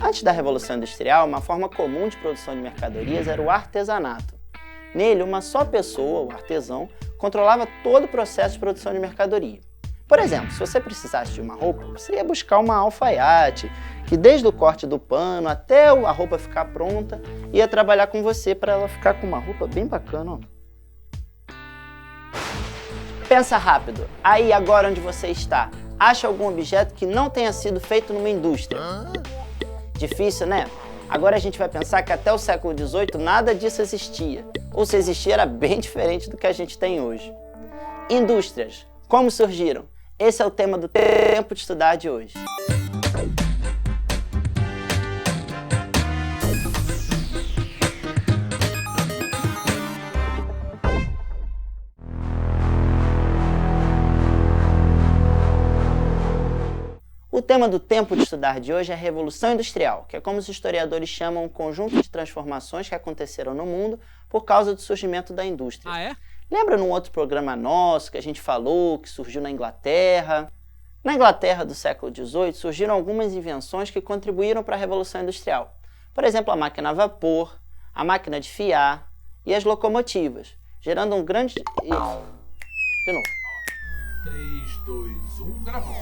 Antes da Revolução Industrial, uma forma comum de produção de mercadorias era o artesanato. Nele, uma só pessoa, o artesão, controlava todo o processo de produção de mercadoria. Por exemplo, se você precisasse de uma roupa, você ia buscar uma alfaiate, que desde o corte do pano até a roupa ficar pronta, ia trabalhar com você para ela ficar com uma roupa bem bacana. Ó. Pensa rápido, aí agora onde você está, acha algum objeto que não tenha sido feito numa indústria? Difícil, né? Agora a gente vai pensar que até o século XVIII nada disso existia, ou se existia era bem diferente do que a gente tem hoje. Indústrias, como surgiram? Esse é o tema do Tempo de Estudar de hoje. O tema do Tempo de Estudar de hoje é a Revolução Industrial, que é como os historiadores chamam um conjunto de transformações que aconteceram no mundo por causa do surgimento da indústria. Ah, é? Lembra num outro programa nosso que a gente falou que surgiu na Inglaterra? Na Inglaterra do século XVIII surgiram algumas invenções que contribuíram para a Revolução Industrial. Por exemplo, a máquina a vapor, a máquina de fiar e as locomotivas, gerando um grande... De novo. 3, 2, 1, gravou.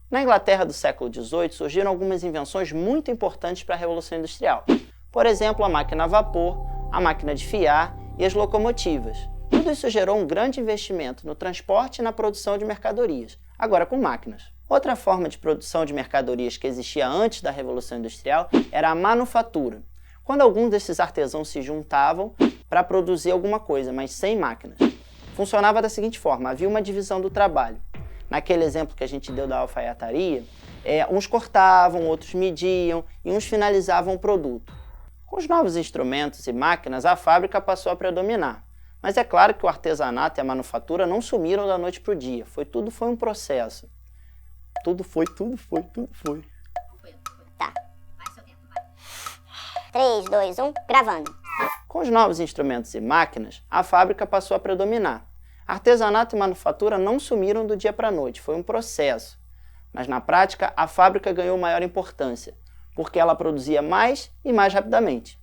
Na Inglaterra do século XVIII surgiram algumas invenções muito importantes para a Revolução Industrial. Por exemplo, a máquina a vapor, a máquina de fiar e as locomotivas. Tudo isso gerou um grande investimento no transporte e na produção de mercadorias, agora com máquinas. Outra forma de produção de mercadorias que existia antes da Revolução Industrial era a manufatura, quando alguns desses artesãos se juntavam para produzir alguma coisa, mas sem máquinas. Funcionava da seguinte forma, havia uma divisão do trabalho. Naquele exemplo que a gente deu da alfaiataria, uns cortavam, outros mediam e uns finalizavam o produto. Com os novos instrumentos e máquinas, a fábrica passou a predominar. Mas é claro que o artesanato e a manufatura não sumiram da noite para o dia. Tudo foi um processo. Tudo foi. Tá. Mais seu tempo, vai. 3, 2, 1, gravando. Com os novos instrumentos e máquinas, a fábrica passou a predominar. Artesanato e manufatura não sumiram do dia para a noite, foi um processo. Mas na prática, a fábrica ganhou maior importância, porque ela produzia mais e mais rapidamente.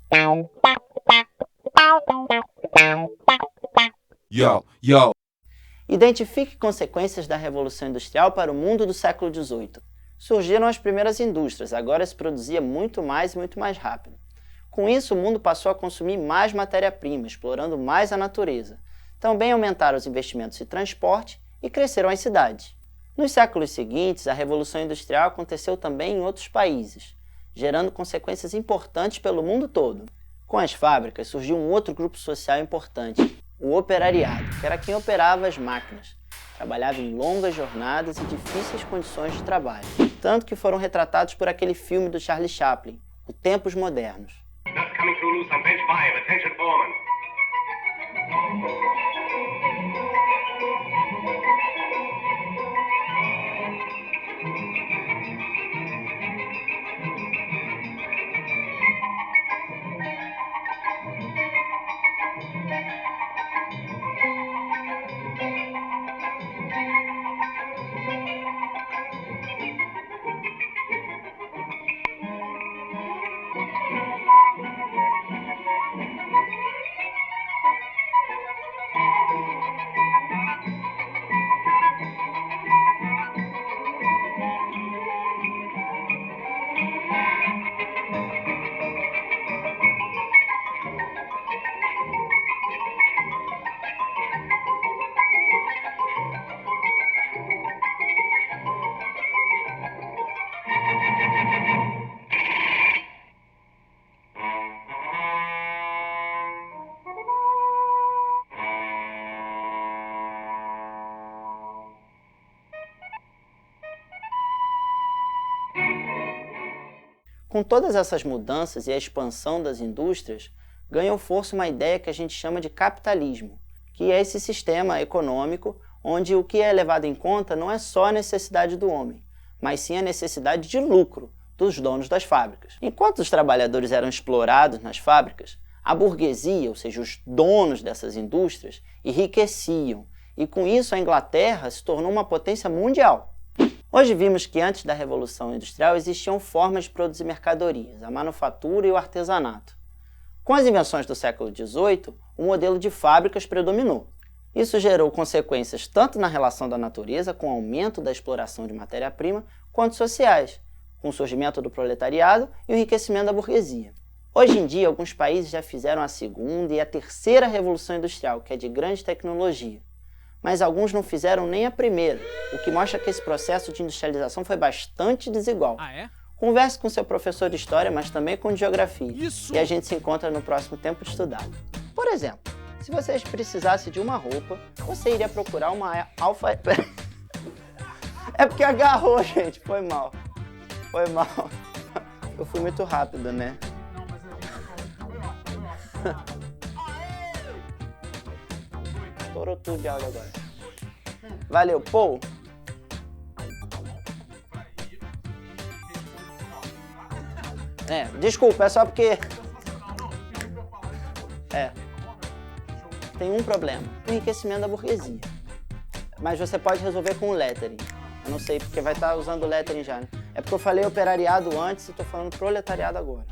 Identifique consequências da Revolução Industrial para o mundo do século XVIII. Surgiram as primeiras indústrias, agora se produzia muito mais e muito mais rápido. Com isso, o mundo passou a consumir mais matéria-prima, explorando mais a natureza. Também aumentaram os investimentos em transporte e cresceram as cidades. Nos séculos seguintes, a Revolução Industrial aconteceu também em outros países, gerando consequências importantes pelo mundo todo. Com as fábricas, surgiu um outro grupo social importante, o operariado, que era quem operava as máquinas. Trabalhava em longas jornadas e difíceis condições de trabalho, tanto que foram retratados por aquele filme do Charlie Chaplin, O Tempos Modernos. Com todas essas mudanças e a expansão das indústrias, ganhou força uma ideia que a gente chama de capitalismo, que é esse sistema econômico onde o que é levado em conta não é só a necessidade do homem, mas sim a necessidade de lucro dos donos das fábricas. Enquanto os trabalhadores eram explorados nas fábricas, a burguesia, ou seja, os donos dessas indústrias, enriqueciam, e com isso a Inglaterra se tornou uma potência mundial. Hoje vimos que antes da Revolução Industrial existiam formas de produzir mercadorias, a manufatura e o artesanato. Com as invenções do século XVIII, o modelo de fábricas predominou. Isso gerou consequências tanto na relação da natureza, com o aumento da exploração de matéria-prima, quanto sociais, com o surgimento do proletariado e o enriquecimento da burguesia. Hoje em dia, alguns países já fizeram a segunda e a terceira Revolução Industrial, que é de grande tecnologia. Mas alguns não fizeram nem a primeira, o que mostra que esse processo de industrialização foi bastante desigual. Ah, é? Converse com seu professor de História, mas também com de Geografia. Isso! E a gente se encontra no próximo Tempo de Estudar. Por exemplo, se vocês precisassem de uma roupa, você iria procurar uma alfa... É porque agarrou, gente. Foi mal. Foi mal. Eu fui muito rápido, né? Estourou tudo de áudio agora. Valeu, Paul. Desculpa, é só porque... Tem um problema, o enriquecimento da burguesia. Mas você pode resolver com o lettering. Eu não sei, porque vai estar usando o lettering já, né? É porque eu falei operariado antes e estou falando proletariado agora.